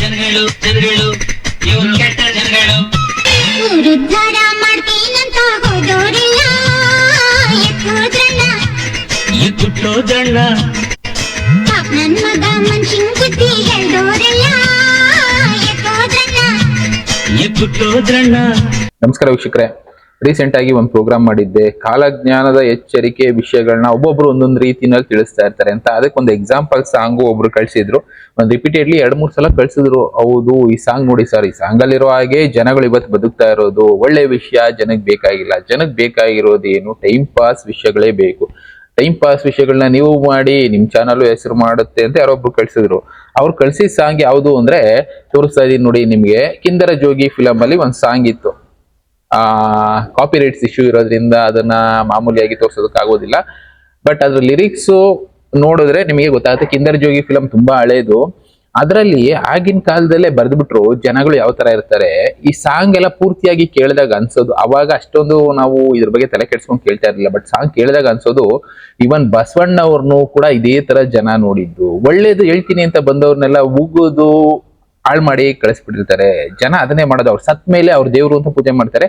ಜನಗಳು ಜನಗಳು ಇವರು ಕೆಟ್ಟ ಜನಗಳು. ಉದ್ಧಾರ ಮಾಡ್ತೀನಂತ ಹೋದೋರಿಲ್ಲ ಎತ್ತೋದ್ರಣ್ಣ ಎತ್ತುಟ್ಟೋದ್ರಣ್ಣ. ಪಾಪ ನನ್ ಮಗ ಮನ್ಸಿನ್ ಬುದ್ಧಿ ಹೇಳ್ದೋರೆಲ್ಲ ಎತ್ತೋದ್ರಣ್ಣ ಎತ್ತುಟ್ಟೋದ್ರಣ್ಣ. ನಮಸ್ಕಾರ ವೀಕ್ಷಕರೇ, ರೀಸೆಂಟ್ ಆಗಿ ಒಂದು ಪ್ರೋಗ್ರಾಮ್ ಮಾಡಿದ್ದೆ. ಕಾಲಜ್ಞಾನದ ಎಚ್ಚರಿಕೆ ವಿಷಯಗಳನ್ನ ಒಬ್ಬೊಬ್ರು ಒಂದೊಂದು ರೀತಿನಲ್ಲಿ ತಿಳಿಸ್ತಾ ಇರ್ತಾರೆ ಅಂತ. ಅದಕ್ಕೊಂದು ಎಕ್ಸಾಂಪಲ್ ಸಾಂಗು ಒಬ್ರು ಕಳ್ಸಿದ್ರು. ಒಂದು ರಿಪೀಟೆಡ್ಲಿ 2-3 ಸಲ ಕಳ್ಸಿದ್ರು. ಹೌದು, ಈ ಸಾಂಗ್ ನೋಡಿ ಸರ್, ಈ ಸಾಂಗ್ ಅಲ್ಲಿರೋ ಹಾಗೆ ಜನಗಳು ಇವತ್ತು ಬದುಕ್ತಾ ಇರೋದು. ಒಳ್ಳೆ ವಿಷಯ ಜನಕ್ಕೆ ಬೇಕಾಗಿಲ್ಲ. ಜನಕ್ಕೆ ಬೇಕಾಗಿರೋದು ಏನು? ಟೈಮ್ ಪಾಸ್ ವಿಷಯಗಳೇ ಬೇಕು. ಟೈಮ್ ಪಾಸ್ ವಿಷಯಗಳನ್ನ ನೀವು ಮಾಡಿ ನಿಮ್ ಚಾನಲ್ ಹೆಸರು ಮಾಡುತ್ತೆ ಅಂತ ಯಾರೊಬ್ರು ಕಳ್ಸಿದ್ರು. ಅವ್ರು ಕಳ್ಸಿದ ಸಾಂಗ್ ಯಾವುದು ಅಂದ್ರೆ ತೋರಿಸ್ತಾ ಇದೀನಿ ನೋಡಿ ನಿಮ್ಗೆ. ಕಿಂದರ ಜೋಗಿ ಫಿಲಮ್ ಅಲ್ಲಿ ಒಂದ್ ಸಾಂಗ್ ಇತ್ತು. ಕಾಪಿ ರೈಟ್ಸ್ ಇಶ್ಯೂ ಇರೋದ್ರಿಂದ ಅದನ್ನ ಮಾಮೂಲಿಯಾಗಿ ತೋರ್ಸೋದಕ್ಕೆ ಆಗೋದಿಲ್ಲ. ಬಟ್ ಅದ್ರ ಲಿರಿಕ್ಸ್ ನೋಡಿದ್ರೆ ನಿಮಗೆ ಗೊತ್ತಾಗುತ್ತೆ. ಕಿಂದರ ಜೋಗಿ ಫಿಲಮ್ ತುಂಬಾ ಹಳೇದು. ಅದರಲ್ಲಿ ಆಗಿನ ಕಾಲದಲ್ಲೇ ಬರೆದ್ಬಿಟ್ರು ಜನಗಳು ಯಾವ ತರ ಇರ್ತಾರೆ. ಈ ಸಾಂಗ್ ಎಲ್ಲ ಪೂರ್ತಿಯಾಗಿ ಕೇಳಿದಾಗ ಅನ್ಸೋದು, ಅವಾಗ ಅಷ್ಟೊಂದು ನಾವು ಇದ್ರ ಬಗ್ಗೆ ತಲೆ ಕೆಡ್ಸ್ಕೊಂಡು ಕೇಳ್ತಾ ಇರ್ಲಿಲ್ಲ. ಬಟ್ ಸಾಂಗ್ ಕೇಳಿದಾಗ ಅನ್ಸೋದು, ಇವನ್ ಬಸವಣ್ಣವ್ರನ್ನು ಕೂಡ ಇದೇ ತರ ಜನ ನೋಡಿದ್ದು. ಒಳ್ಳೇದು ಹೇಳ್ತೀನಿ ಅಂತ ಬಂದವ್ರನ್ನೆಲ್ಲ ಉಗುದು ಹಾಳು ಮಾಡಿ ಕಳಿಸ್ಬಿಟ್ಟಿರ್ತಾರೆ. ಜನ ಅದನ್ನೇ ಮಾಡೋದು. ಅವ್ರು ಸತ್ ಮೇಲೆ ಅವ್ರ ದೇವ್ರು ಅಂತ ಪೂಜೆ ಮಾಡ್ತಾರೆ.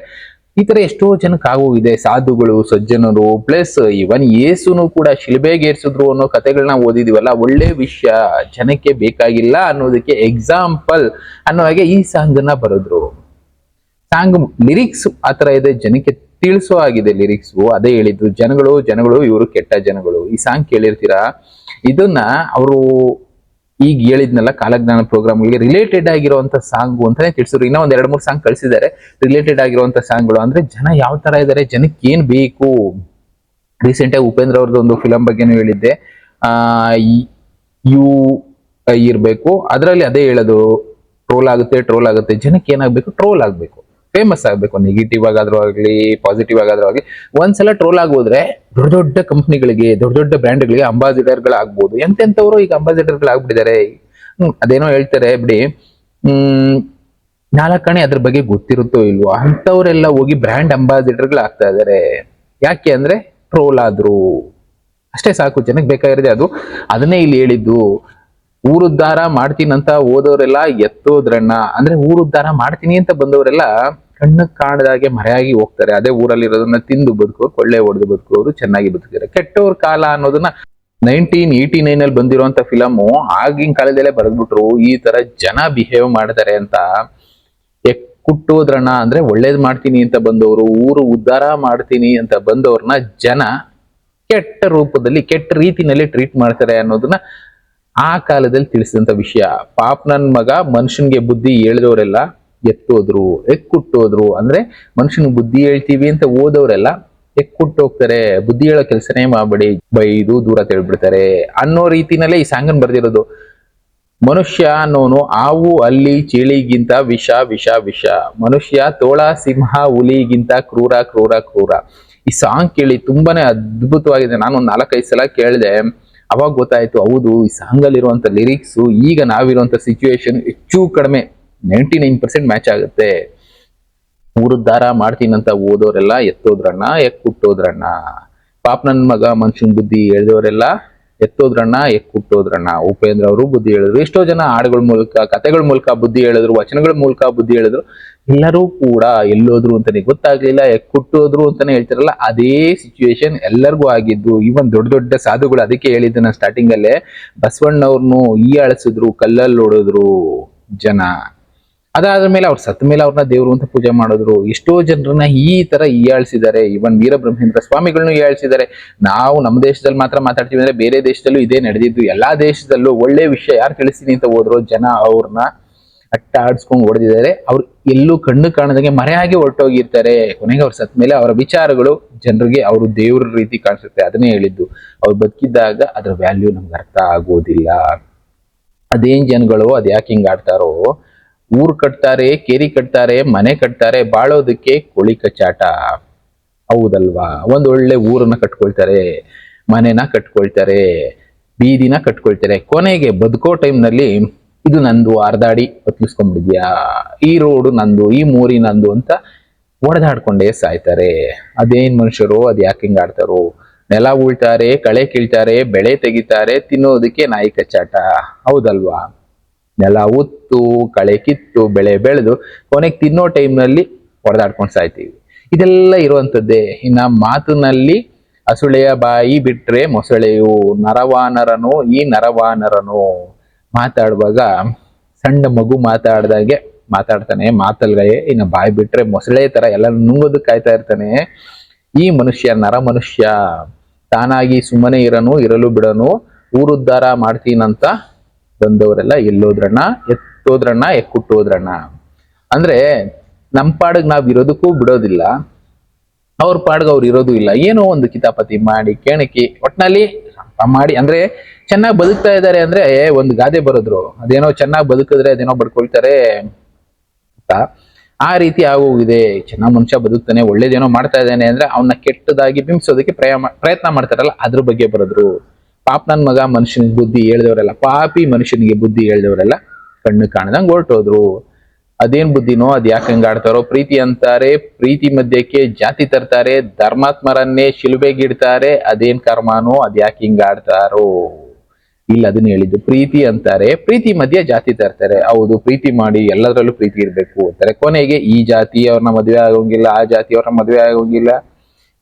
ಈ ತರ ಎಷ್ಟೋ ಜನಕ್ಕೆ ಆಗೋಗಿದೆ. ಸಾಧುಗಳು, ಸಜ್ಜನರು, ಪ್ಲಸ್ ಇವನ್ ಯೇಸುನು ಕೂಡ ಶಿಲ್ಬೆಗೇರ್ಸಿದ್ರು ಅನ್ನೋ ಕಥೆಗಳನ್ನ ಓದಿದೀವಲ್ಲ. ಒಳ್ಳೆ ವಿಷಯ ಜನಕ್ಕೆ ಬೇಕಾಗಿಲ್ಲ ಅನ್ನೋದಕ್ಕೆ ಎಕ್ಸಾಂಪಲ್ ಅನ್ನೋ ಹಾಗೆ ಈ ಸಾಂಗ್ ಅನ್ನ ಬರೆದ್ರು. ಸಾಂಗ್ ಲಿರಿಕ್ಸ್ ಆತರ ಇದೆ, ಜನಕ್ಕೆ ತಿಳಿಸೋ ಆಗಿದೆ ಲಿರಿಕ್ಸ್. ಅದೇ ಹೇಳಿದ್ರು, ಜನಗಳು ಜನಗಳು ಇವರು ಕೆಟ್ಟ ಜನಗಳು. ಈ ಸಾಂಗ್ ಕೇಳಿರ್ತೀರಾ. ಇದನ್ನ ಅವರು ಈಗ ಹೇಳಿದ್ನಲ್ಲ, ಕಾಲಜ್ಞಾನ ಪ್ರೋಗ್ರಾಮ್ಗಳಿಗೆ ರಿಲೇಟೆಡ್ ಆಗಿರುವಂತ ಸಾಂಗ್ ಅಂತಾನೆ ತಿಳಿಸಿದ್ರು. ಇನ್ನೂ ಒಂದ್ 2-3 ಸಾಂಗ್ ಕಳ್ಸಿದ್ದಾರೆ ರಿಲೇಟೆಡ್ ಆಗಿರುವಂತ ಸಾಂಗ್ಗಳು. ಅಂದ್ರೆ ಜನ ಯಾವ ತರ ಇದಾರೆ, ಜನಕ್ಕೆ ಏನ್ ಬೇಕು. ರೀಸೆಂಟ್ ಆಗಿ ಉಪೇಂದ್ರ ಅವ್ರದ್ದು ಒಂದು ಫಿಲಂ ಬಗ್ಗೆನೂ ಹೇಳಿದ್ದೆ. ಯು ಇರ್ಬೇಕು, ಅದರಲ್ಲಿ ಅದೇ ಹೇಳೋದು, ಟ್ರೋಲ್ ಆಗುತ್ತೆ. ಜನಕ್ಕೆ ಏನಾಗ್ಬೇಕು? ಟ್ರೋಲ್ ಆಗ್ಬೇಕು, ಫೇಮಸ್ ಆಗ್ಬೇಕು. ನೆಗೆಟಿವ್ ಆಗಾದ್ರೂ ಆಗ್ಲಿ, ಪಾಸಿಟಿವ್ ಆಗಾದ್ರೂ ಆಗ್ಲಿ. ಒಂದ್ಸಲ ಟ್ರೋಲ್ ಆಗೋದ್ರೆ ದೊಡ್ಡ ದೊಡ್ಡ ಕಂಪ್ನಿಗಳಿಗೆ, ದೊಡ್ಡ ದೊಡ್ಡ ಬ್ರ್ಯಾಂಡ್ಗಳಿಗೆ ಅಂಬಾಸಿಡರ್ಗಳಾಗ್ಬೋದು. ಎಂತೆಂಥವ್ರು ಈಗ ಅಂಬಾಸಿಡರ್ಗಳಾಗ್ಬಿಟ್ಟಿದ್ದಾರೆ. ಅದೇನೋ ಹೇಳ್ತಾರೆ ಬಿಡಿ. 4 ಅದ್ರ ಬಗ್ಗೆ ಗೊತ್ತಿರುತ್ತೋ ಇಲ್ವೋ ಅಂತವ್ರೆಲ್ಲ ಹೋಗಿ ಬ್ರ್ಯಾಂಡ್ ಅಂಬಾಸಿಡರ್ಗಳಾಗ್ತಾ ಇದಾರೆ. ಯಾಕೆ ಅಂದ್ರೆ ಟ್ರೋಲ್ ಆದ್ರು ಅಷ್ಟೇ ಸಾಕು. ಜನಕ್ಕೆ ಬೇಕಾಗಿರೋದೇ ಅದು. ಅದನ್ನೇ ಇಲ್ಲಿ ಹೇಳಿದ್ದು. ಊರುದ್ಧಾರ ಮಾಡ್ತೀನಂತ ಹೋದವರೆಲ್ಲ ಎತ್ತೋದ್ರಣ್ಣ. ಅಂದ್ರೆ ಊರುದ್ಧಾರ ಮಾಡ್ತೀನಿ ಅಂತ ಬಂದವರೆಲ್ಲ ಕಣ್ಣು ಕಾಣದಾಗೆ ಮರೆಯಾಗಿ ಹೋಗ್ತಾರೆ. ಅದೇ ಊರಲ್ಲಿರೋದನ್ನ ತಿಂದು ಬದುಕೋರು, ಕೊಳ್ಳೆ ಹೊಡೆದು ಬದುಕೋರು ಚೆನ್ನಾಗಿ ಬದುಕಿದ್ದಾರೆ. ಕೆಟ್ಟವ್ರ ಕಾಲ ಅನ್ನೋದನ್ನ 1989 ಅಲ್ಲಿ ಬಂದಿರುವಂತ ಫಿಲಮು ಆಗಿನ ಕಾಲದಲ್ಲೇ ಬರೆದ್ಬಿಟ್ರು. ಈ ತರ ಜನ ಬಿಹೇವ್ ಮಾಡ್ತಾರೆ ಅಂತ. ಕುಟ್ಟೋದ್ರಣ್ಣ ಅಂದ್ರೆ ಒಳ್ಳೇದ್ ಮಾಡ್ತೀನಿ ಅಂತ ಬಂದವರು, ಊರು ಉದ್ಧಾರ ಮಾಡ್ತೀನಿ ಅಂತ ಬಂದವ್ರನ್ನ ಜನ ಕೆಟ್ಟ ರೂಪದಲ್ಲಿ, ಕೆಟ್ಟ ರೀತಿನಲ್ಲಿ ಟ್ರೀಟ್ ಮಾಡ್ತಾರೆ ಅನ್ನೋದನ್ನ ಆ ಕಾಲದಲ್ಲಿ ತಿಳಿಸಿದಂತ ವಿಷಯ. ಪಾಪ ನನ್ ಮಗ ಮನುಷ್ಯನ್ಗೆ ಬುದ್ಧಿ ಹೇಳಿದವರೆಲ್ಲ ಎತ್ತೋದ್ರು, ಎಕ್ಕುಟ್ಟೋದ್ರು. ಅಂದ್ರೆ ಮನುಷ್ಯನ್ ಬುದ್ಧಿ ಹೇಳ್ತೀವಿ ಅಂತ ಓದೋರೆಲ್ಲ ಎಕ್ಕುಟ್ಟೋಗ್ತಾರೆ. ಬುದ್ಧಿ ಹೇಳೋ ಕೆಲ್ಸನೇ ಮಾಡ್ಬೇಡಿ, ಬೈದು ದೂರ ತೆಳ್ಬಿಡ್ತಾರೆ ಅನ್ನೋ ರೀತಿನಲ್ಲೇ ಈ ಸಾಂಗನ್ ಬರ್ದಿರೋದು. ಮನುಷ್ಯ ಅನ್ನೋನು ಆವು ಅಲ್ಲಿ ಚೇಳಿಗಿಂತ ವಿಷ ವಿಷ ವಿಷ. ಮನುಷ್ಯ ತೋಳ ಸಿಂಹ ಹುಲಿಗಿಂತ ಕ್ರೂರ ಕ್ರೂರ ಕ್ರೂರ. ಈ ಸಾಂಗ್ ಕೇಳಿ ತುಂಬಾನೇ ಅದ್ಭುತವಾಗಿದೆ. ನಾನು ಒಂದ್ 4-5 ಸಲ ಕೇಳಿದೆ. ಅವಾಗ ಗೊತ್ತಾಯ್ತು, ಹೌದು, ಈ ಸಾಂಗ್ ಅಲ್ಲಿರುವಂತ ಲಿರಿಕ್ಸ್ ಈಗ ನಾವಿರುವಂತ ಸಿಚುವೇಶನ್ ಹೆಚ್ಚು ಕಡಿಮೆ 99% ಮ್ಯಾಚ್ ಆಗುತ್ತೆ. ಊರುದ್ಧಾರ ಮಾಡ್ತೀನಂತ ಓದೋರೆಲ್ಲ ಎತ್ತೋದ್ರಣ್ಣ, ಎಕ್ಕುಟ್ಟೋದ್ರಣ್ಣ. ಪಾಪ ನನ್ ಮಗ ಮನುಷ್ಯನ್ ಬುದ್ಧಿ ಹೇಳಿದವರೆಲ್ಲ ಎತ್ತೋದ್ರಣ್ಣ, ಎಕ್ಕುಟ್ಟೋದ್ರಣ್ಣ. ಉಪೇಂದ್ರ ಅವರು ಬುದ್ಧಿ ಹೇಳಿದ್ರು. ಎಷ್ಟೋ ಜನ ಹಾಡುಗಳ ಮೂಲಕ, ಕಥೆಗಳ ಮೂಲಕ ಬುದ್ಧಿ ಹೇಳಿದ್ರು, ವಚನಗಳ ಮೂಲಕ ಬುದ್ಧಿ ಹೇಳಿದ್ರು. ಎಲ್ಲರೂ ಕೂಡ ಎಲ್ಲೋದ್ರು ಅಂತಾನೆ ಗೊತ್ತಾಗ್ಲಿಲ್ಲ, ಎಕ್ಕುಟ್ಟೋದ್ರು ಅಂತಾನೆ ಹೇಳ್ತಾರಲ್ಲ, ಅದೇ ಸಿಚುವೇಶನ್ ಎಲ್ಲರಿಗೂ ಆಗಿದ್ದು. ಇವನ್ ದೊಡ್ಡ ದೊಡ್ಡ ಸಾಧುಗಳು ಅದಕ್ಕೆ ಹೇಳಿದ್ದು ನಾನು ಸ್ಟಾರ್ಟಿಂಗ್ ಅಲ್ಲೇ, ಬಸವಣ್ಣವ್ರನ್ನು ಅಳಿಸಿದ್ರು, ಕಲ್ಲಲ್ಲಿ ಹೊಡೆದ್ರು ಜನ. ಅದಾದ ಮೇಲೆ ಅವ್ರು ಸತ್ತ ಮೇಲೆ ಅವ್ರನ್ನ ದೇವ್ರು ಅಂತ ಪೂಜೆ ಮಾಡಿದ್ರು. ಎಷ್ಟೋ ಜನರನ್ನ ಈ ತರ ಹೀಯಾಳಿಸಿದ್ದಾರೆ. ಇವನ್ ವೀರಬ್ರಹ್ಮೇಂದ್ರ ಸ್ವಾಮಿಗಳನ್ನ ಹೀಯಾಳಿಸಿದ್ದಾರೆ. ನಾವು ನಮ್ಮ ದೇಶದಲ್ಲಿ ಮಾತ್ರ ಮಾತಾಡ್ತೀವಿ ಅಂದ್ರೆ ಬೇರೆ ದೇಶದಲ್ಲೂ ಇದೇ ನಡೆದಿದ್ದು. ಎಲ್ಲಾ ದೇಶದಲ್ಲೂ ಒಳ್ಳೆ ವಿಷಯ ಯಾರು ತಿಳಿಸ್ತೀನಿ ಅಂತ ಹೋದ್ರು ಜನ ಅವ್ರನ್ನ ಅಟ್ಟ ಆಡ್ಸ್ಕೊಂಡ್ ಹೊಡೆದಿದ್ದಾರೆ. ಅವ್ರು ಎಲ್ಲೂ ಕಣ್ಣು ಕಾಣದಂಗೆ ಮರೆಯಾಗಿ ಹೊರಟೋಗಿರ್ತಾರೆ. ಕೊನೆಗೆ ಅವ್ರು ಸತ್ ಮೇಲೆ ಅವರ ವಿಚಾರಗಳು ಜನರಿಗೆ ಅವರು ದೇವ್ರ ರೀತಿ ಕಾಣಿಸುತ್ತೆ. ಅದನ್ನೇ ಹೇಳಿದ್ದು. ಅವ್ರು ಬದುಕಿದ್ದಾಗ ಅದ್ರ ವ್ಯಾಲ್ಯೂ ನಮ್ಗೆ ಅರ್ಥ ಆಗೋದಿಲ್ಲ. ಅದೇನ್ ಜನಗಳು ಅದ್ ಯಾಕೆ ಹಿಂಗ್ ಆಡ್ತಾರೋ. ಊರ್ ಕಟ್ತಾರೆ, ಕೇರಿ ಕಟ್ತಾರೆ, ಮನೆ ಕಟ್ತಾರೆ, ಬಾಳೋದಕ್ಕೆ ಕೋಳಿ ಕಚ್ಚಾಟ. ಹೌದಲ್ವಾ? ಒಂದೊಳ್ಳೆ ಊರನ್ನ ಕಟ್ಕೊಳ್ತಾರೆ, ಮನೆನ ಕಟ್ಕೊಳ್ತಾರೆ, ಬೀದಿನ ಕಟ್ಕೊಳ್ತಾರೆ. ಕೊನೆಗೆ ಬದುಕೋ ಟೈಮ್ನಲ್ಲಿ ಇದು ನಂದು, ಅರ್ಧಾಡಿ ಹೊತ್ಲಿಸ್ಕೊಂಡ್ಬಿದ್ಯಾ, ಈ ರೋಡು ನಂದು, ಈ ಮೂರಿ ನಂದು ಅಂತ ಹೊಡೆದಾಡ್ಕೊಂಡೇ ಸಾಯ್ತಾರೆ. ಅದೇನ್ ಮನುಷ್ಯರು, ಅದ್ ಯಾಕೆ ಹಿಂಗ್ ಆಡ್ತಾರೋ. ನೆಲ ಉಳ್ತಾರೆ, ಕಳೆ ಕೀಳ್ತಾರೆ, ಬೆಳೆ ತೆಗಿತಾರೆ, ತಿನ್ನೋದಕ್ಕೆ ನಾಯಿ ಕಚ್ಚಾಟ. ಹೌದಲ್ವಾ? ನೆಲ ಉತ್ತು, ಕಳೆ ಕಿತ್ತು, ಬೆಳೆ ಬೆಳೆದು ಕೊನೆಗೆ ತಿನ್ನೋ ಟೈಮ್ನಲ್ಲಿ ಹೊಡೆದಾಡ್ಕೊಂಡು ಸಾಯ್ತೀವಿ. ಇದೆಲ್ಲ ಇರುವಂತದ್ದೇ. ಇನ್ನ ಮಾತಿನಲ್ಲಿ ಅಸುಳೆಯ ಬಾಯಿ ಬಿಟ್ರೆ ಮೊಸಳೆಯು, ನರವಾನರನು ಈ ನರವಾನರನು. ಮಾತಾಡುವಾಗ ಸಣ್ಣ ಮಗು ಮಾತಾಡ್ದಾಗೆ ಮಾತಾಡ್ತಾನೆ, ಮಾತಲ್ಗೇ. ಇನ್ನು ಬಾಯಿ ಬಿಟ್ರೆ ಮೊಸಳೆ ತರ ಎಲ್ಲ ನುಂಗೋದಕ್ಕೆ ಕಾಯ್ತಾ ಇರ್ತಾನೆ. ಈ ಮನುಷ್ಯ ನರ ಮನುಷ್ಯ, ತಾನಾಗಿ ಸುಮ್ಮನೆ ಇರಲು ಬಿಡನು, ಊರುದ್ಧಾರ ಮಾಡ್ತೀನಂತ ಬಂದವರೆಲ್ಲ ಎಲ್ಲೋದ್ರಣ್ಣ, ಎತ್ತೋದ್ರಣ್ಣ, ಎಕ್ಕುಟ್ಟೋದ್ರಣ್ಣ. ಅಂದ್ರೆ ನಮ್ ಪಾಡಿಗೆ ನಾವ್ ಇರೋದಕ್ಕೂ ಬಿಡೋದಿಲ್ಲ, ಅವ್ರ ಪಾಡ್ಗೆ ಅವ್ರು ಇರೋದು ಇಲ್ಲ. ಏನೋ ಒಂದು ಕಿತಾಪತಿ ಮಾಡಿ ಕೆಣಕಿ ಒಟ್ನಲ್ಲಿ ಮಾಡಿ, ಅಂದ್ರೆ ಚೆನ್ನಾಗಿ ಬದುಕ್ತಾ ಇದ್ದಾರೆ ಅಂದ್ರೆ ಒಂದು ಗಾದೆ ಬರೋದ್ರು, ಅದೇನೋ ಚೆನ್ನಾಗಿ ಬದುಕಿದ್ರೆ ಅದೇನೋ ಬಡ್ಕೊಳ್ತಾರೆ ಅಂತ. ಆ ರೀತಿ ಆಗೋಗಿದೆ. ಚೆನ್ನಾಗ್ ಮನುಷ್ಯ ಬದುಕ್ತಾನೆ, ಒಳ್ಳೇದೇನೋ ಮಾಡ್ತಾ ಇದ್ದಾನೆ ಅಂದ್ರೆ ಅವನ್ನ ಕೆಟ್ಟದಾಗಿ ಬಿಂಬಿಸೋದಕ್ಕೆ ಪ್ರಯತ್ನ ಮಾಡ್ತಾರಲ್ಲ, ಅದ್ರ ಬಗ್ಗೆ ಬರೋದ್ರು. ಪಾಪ ನನ್ ಮಗ ಮನುಷ್ಯನಿಗೆ ಬುದ್ಧಿ ಹೇಳ್ದವರೆಲ್ಲ, ಪಾಪಿ ಮನುಷ್ಯನಿಗೆ ಬುದ್ಧಿ ಹೇಳ್ದವರೆಲ್ಲ ಕಣ್ಣು ಕಾಣದಂಗ್ ಹೊರಟೋದ್ರು. ಅದೇನ್ ಬುದ್ಧಿನೋ, ಅದ್ ಯಾಕೆ ಹಂಗಾಡ್ತಾರೋ. ಪ್ರೀತಿ ಅಂತಾರೆ, ಪ್ರೀತಿ ಮಧ್ಯಕ್ಕೆ ಜಾತಿ ತರ್ತಾರೆ, ಧರ್ಮಾತ್ಮರನ್ನೇ ಶಿಲುಬೆಗಿಡ್ತಾರೆ, ಅದೇನ್ ಕರ್ಮಾನೋ, ಅದ್ ಯಾಕೆ ಹಿಂಗಾಡ್ತಾರೋ. ಇಲ್ಲ, ಅದನ್ನ ಹೇಳಿದ್ದು. ಪ್ರೀತಿ ಅಂತಾರೆ, ಪ್ರೀತಿ ಮಧ್ಯೆ ಜಾತಿ ತರ್ತಾರೆ. ಹೌದು, ಪ್ರೀತಿ ಮಾಡಿ ಎಲ್ಲದರಲ್ಲೂ ಪ್ರೀತಿ ಇರ್ಬೇಕು ಅಂತಾರೆ. ಕೊನೆಗೆ ಈ ಜಾತಿ ಅವ್ರನ್ನ ಮದ್ವೆ ಆಗೋಂಗಿಲ್ಲ, ಆ ಜಾತಿ ಅವ್ರನ್ನ ಮದ್ವೆ ಆಗೋಂಗಿಲ್ಲ,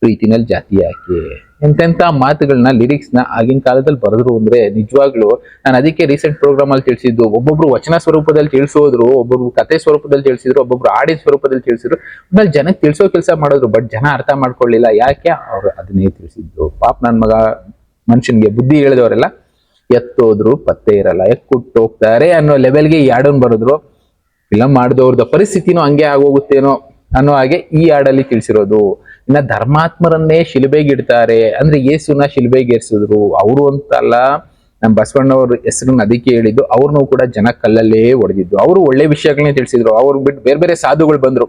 ಪ್ರೀತಿನಲ್ಲಿ ಜಾತಿ ಯಾಕೆ. ಎಂತೆಂತ ಮಾತುಗಳನ್ನ, ಲಿರಿಕ್ಸ್ ನ ಆಗಿನ ಕಾಲದಲ್ಲಿ ಬರೆದ್ರು ಅಂದ್ರೆ ನಿಜವಾಗ್ಲು. ನಾನು ಅದಕ್ಕೆ ರೀಸೆಂಟ್ ಪ್ರೋಗ್ರಾಮ್ ಅಲ್ಲಿ ತಿಳಿಸಿದ್ದು, ಒಬ್ಬೊಬ್ರು ವಚನ ಸ್ವರೂಪದಲ್ಲಿ ತಿಳಿಸೋದ್ರು, ಒಬ್ಬೊಬ್ರು ಕಥೆ ಸ್ವರೂಪದಲ್ಲಿ ತಿಳಿಸಿದ್ರು, ಒಬ್ಬೊಬ್ರು ಹಾಡಿನ ಸ್ವರೂಪದಲ್ಲಿ ತಿಳಿಸಿದ್ರು. ಆಮೇಲೆ ಜನಕ್ಕೆ ತಿಳಿಸೋ ಕೆಲಸ ಮಾಡಿದ್ರು, ಬಟ್ ಜನ ಅರ್ಥ ಮಾಡ್ಕೊಳ್ಳಿಲ್ಲ. ಯಾಕೆ? ಅವ್ರು ಅದನ್ನೇ ತಿಳಿಸಿದ್ರು. ಪಾಪ ನನ್ ಮಗ ಮನುಷ್ಯನ್ಗೆ ಬುದ್ಧಿ ಹೇಳಿದವರೆಲ್ಲ ಎತ್ತೋದ್ರು ಪತ್ತೆ ಇರಲ್ಲ, ಎಕ್ಕುಟ್ಟು ಹೋಗ್ತಾರೆ ಅನ್ನೋ ಲೆವೆಲ್ಗೆ ಈ ಹಾಡನ್ ಬರೆದ್ರು. ಫಿಲಂ ಮಾಡಿದವ್ರದ ಪರಿಸ್ಥಿತಿನೂ ಹಂಗೆ ಆಗೋಗುತ್ತೇನೋ ಅನ್ನೋ ಹಾಗೆ ಈ ಹಾಡಲ್ಲಿ ತಿಳಿಸಿರೋದು. ಇನ್ನ ಧರ್ಮಾತ್ಮರನ್ನೇ ಶಿಲುಬೆಗಿಡ್ತಾರೆ ಅಂದ್ರೆ ಯೇಸುನ ಶಿಲುಬೆಗೇರ್ಸಿದ್ರು. ಅವರು ಅಂತಲ್ಲ, ನಮ್ಮ ಬಸವಣ್ಣವ್ರ ಹೆಸರನ್ನ ಅದಕ್ಕೆ ಹೇಳಿದ್ದು. ಅವ್ರನ್ನೂ ಕೂಡ ಜನ ಕಲ್ಲಲ್ಲೇ ಹೊಡೆದಿದ್ದು. ಅವರು ಒಳ್ಳೆ ವಿಷಯಗಳನ್ನೇ ತಿಳಿಸಿದ್ರು. ಅವ್ರು ಬಿಟ್ಟು ಬೇರೆ ಬೇರೆ ಸಾಧುಗಳು ಬಂದ್ರು,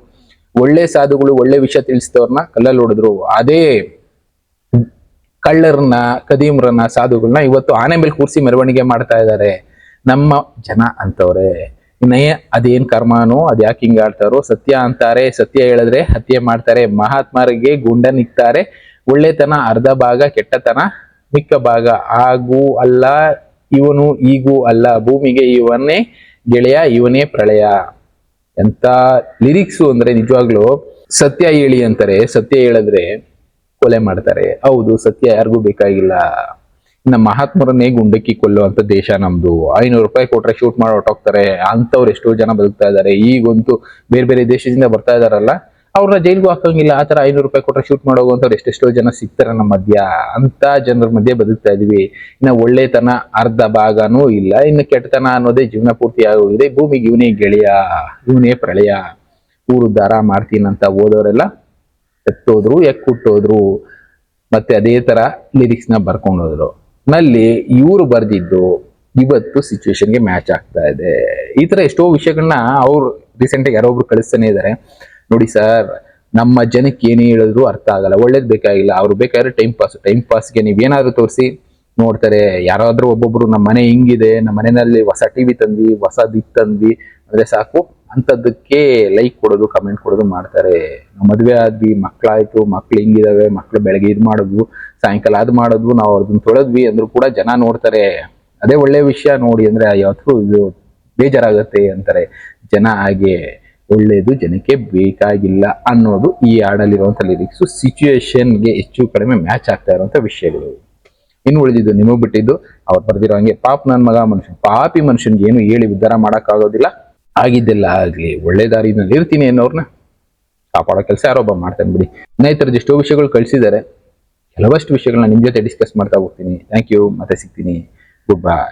ಒಳ್ಳೆ ಸಾಧುಗಳು ಒಳ್ಳೆ ವಿಷಯ ತಿಳಿಸಿದವ್ರನ್ನ ಕಲ್ಲಲ್ಲಿ ಹೊಡೆದ್ರು. ಅದೇ ಕಳ್ಳರನ್ನ, ಕದೀಮ್ರನ್ನ, ಸಾಧುಗಳನ್ನ ಇವತ್ತು ಆನೆ ಮೇಲೆ ಕೂರಿಸಿ ಮೆರವಣಿಗೆ ಮಾಡ್ತಾ ಇದ್ದಾರೆ ನಮ್ಮ ಜನ ಅಂತವ್ರೆ. ಇನ್ನೇ ಅದೇನ್ ಕರ್ಮಾನೋ, ಅದ್ ಯಾಕೆ ಹಿಂಗ ಆಡ್ತಾರೋ. ಸತ್ಯ ಅಂತಾರೆ, ಸತ್ಯ ಹೇಳಿದ್ರೆ ಹತ್ಯೆ ಮಾಡ್ತಾರೆ. ಮಹಾತ್ಮರಿಗೆ ಗುಂಡನಿಕ್ತಾರೆ, ಒಳ್ಳೆತನ ಅರ್ಧ ಭಾಗ, ಕೆಟ್ಟತನ ಮಿಕ್ಕ ಭಾಗ. ಹಾಗೂ ಅಲ್ಲ ಇವನು, ಈಗೂ ಅಲ್ಲ, ಭೂಮಿಗೆ ಇವನೇ ಗೆಳೆಯ, ಇವನೇ ಪ್ರಳಯ. ಎಂತ ಲಿರಿಕ್ಸು ಅಂದ್ರೆ ನಿಜವಾಗ್ಲು. ಸತ್ಯ ಹೇಳಿ ಅಂತಾರೆ, ಸತ್ಯ ಹೇಳಿದ್ರೆ ಕೊಲೆ ಮಾಡ್ತಾರೆ. ಹೌದು, ಸತ್ಯ ಯಾರಿಗೂ ಬೇಕಾಗಿಲ್ಲ. ಇನ್ನ ಮಹಾತ್ಮರನ್ನೇ ಗುಂಡಕ್ಕಿ ಕೊಲ್ಲುವಂತ ದೇಶ ನಮ್ದು. 500 ರೂಪಾಯಿ ಕೊಟ್ರೆ ಶೂಟ್ ಮಾಡಿ ಹೊರಟೋಗ್ತಾರೆ. ಅಂತವ್ರು ಎಷ್ಟೋ ಜನ ಬದುಕ್ತಾ ಇದಾರೆ. ಈಗಂತೂ ಬೇರೆ ಬೇರೆ ದೇಶದಿಂದ ಬರ್ತಾ ಇದಾರಲ್ಲ, ಅವ್ರನ್ನ ಜೈಲ್ಗೂ ಹಾಕಂಗಿಲ್ಲ. ಆ ತರ 500 ರೂಪಾಯಿ ಕೊಟ್ರೆ ಶೂಟ್ ಮಾಡೋಗುವಂತವ್ರು ಎಷ್ಟೆಷ್ಟೋ ಜನ ಸಿಗ್ತಾರೆ ನಮ್ಮ ಮಧ್ಯ. ಅಂತ ಜನರ ಮಧ್ಯೆ ಬದುಕ್ತಾ ಇದೀವಿ. ಇನ್ನ ಒಳ್ಳೆತನ ಅರ್ಧ ಭಾಗನೂ ಇಲ್ಲ, ಇನ್ನು ಕೆಟ್ಟತನ ಅನ್ನೋದೇ ಜೀವನ ಪೂರ್ತಿ ಆಗೋಗಿದೆ. ಭೂಮಿಗೆ ಇವನೇ ಗೆಳೆಯ, ಇವನೇ ಪ್ರಳಯ, ಊರುದ್ಧಾರ ಮಾಡ್ತೀನಂತ ಓದೋರೆಲ್ಲ ಎತ್ತೋದ್ರು, ಎಕ್ಕುಟ್ಟೋದ್ರು. ಮತ್ತೆ ಅದೇ ತರ ಲಿರಿಕ್ಸ್ ನ ಬರ್ಕೊಂಡು ಹೋದ್ರು. ನಲ್ಲಿ ಇವರು ಬರ್ದಿದ್ದು ಇವತ್ತು ಸಿಚುವೇಶನ್ಗೆ ಮ್ಯಾಚ್ ಆಗ್ತಾ ಇದೆ. ಈ ತರ ಎಷ್ಟೋ ವಿಷಯಗಳನ್ನ ಅವ್ರು ರೀಸೆಂಟ್ ಆಗಿ ಯಾರೊಬ್ರು ಕಳಿಸ್ತಾನೆ ಇದಾರೆ. ನೋಡಿ ಸರ್, ನಮ್ಮ ಜನಕ್ಕೆ ಏನೇ ಹೇಳಿದ್ರು ಅರ್ಥ ಆಗಲ್ಲ, ಒಳ್ಳೇದ್ ಬೇಕಾಗಿಲ್ಲ. ಅವ್ರು ಬೇಕಾದ್ರೆ ಟೈಮ್ ಪಾಸ್ಗೆ ನೀವ್ ಏನಾದ್ರು ತೋರಿಸಿ ನೋಡ್ತಾರೆ. ಯಾರಾದ್ರೂ ಒಬ್ಬೊಬ್ರು ನಮ್ಮ ಮನೆ ಹಿಂಗಿದೆ, ನಮ್ಮ ಮನೆಯಲ್ಲಿ ಹೊಸ ಟಿವಿ ತಂದ್ವಿ, ಹೊಸ ದಿಕ್ ತಂದ್ವಿ ಅಂದ್ರೆ ಸಾಕು, ಅಂತದಕ್ಕೆ ಲೈಕ್ ಕೊಡೋದು, ಕಮೆಂಟ್ ಕೊಡೋದು ಮಾಡ್ತಾರೆ. ನಾವು ಮದ್ವೆ ಆದ್ವಿ, ಮಕ್ಳಾಯ್ತು, ಮಕ್ಳು ಹಿಂಗಿದಾವೆ, ಮಕ್ಳು ಬೆಳಗ್ಗೆ ಇದ್ ಮಾಡೋದು, ಸಾಯಂಕಾಲ ಅದ್ ಮಾಡೋದು, ನಾವು ಅದನ್ನ ತೊಳೆದ್ವಿ ಅಂದ್ರೂ ಕೂಡ ಜನ ನೋಡ್ತಾರೆ. ಅದೇ ಒಳ್ಳೆ ವಿಷಯ ನೋಡಿ ಅಂದ್ರೆ ಯಾವತ್ತೂ ಇದು ಬೇಜಾರಾಗತ್ತೆ ಅಂತಾರೆ ಜನ. ಹಾಗೆ ಒಳ್ಳೇದು ಜನಕ್ಕೆ ಬೇಕಾಗಿಲ್ಲ ಅನ್ನೋದು ಈ ಹಾಡಲ್ಲಿರುವಂತ ಲಿರಿಕ್ಸ್. ಸಿಚುಯೇಷನ್ಗೆ ಹೆಚ್ಚು ಕಡಿಮೆ ಮ್ಯಾಚ್ ಆಗ್ತಾ ಇರುವಂತ ವಿಷಯಗಳು. ಇನ್ನು ಉಳಿದಿದ್ದು ನಿಮಗ್ ಬಿಟ್ಟಿದ್ದು. ಅವ್ರು ಬರ್ದಿರೋ ಹಂಗೆ, ಪಾಪ ನನ್ ಮಗ ಮನುಷ್ಯ, ಪಾಪಿ ಮನುಷ್ಯನ್ಗೆ ಏನು ಹೇಳಿ ಉದ್ಧಾರ ಮಾಡಕ್ ಆಗೋದಿಲ್ಲ. ಆಗಿದ್ದೆಲ್ಲ ಆಗ್ಲಿ, ಒಳ್ಳೆ ದಾರಿನಲ್ಲಿ ಇರ್ತೀನಿ ಅನ್ನೋರ್ನ ಕಾಪಾಡೋ ಕೆಲಸ ಯಾರೊಬ್ಬ ಮಾಡ್ತಾನೆ ಬಿಡಿ. ಇನ್ನ ಈ ತರದ ಎಷ್ಟೋ ವಿಷಯಗಳು ಕಳಿಸಿದ್ದಾರೆ. ಕೆಲವಷ್ಟು ವಿಷಯಗಳನ್ನ ನಿಮ್ ಜೊತೆ ಡಿಸ್ಕಸ್ ಮಾಡ್ತಾ ಹೋಗ್ತೀನಿ. ಥ್ಯಾಂಕ್ ಯು, ಮತ್ತೆ ಸಿಗ್ತೀನಿ. Good bye.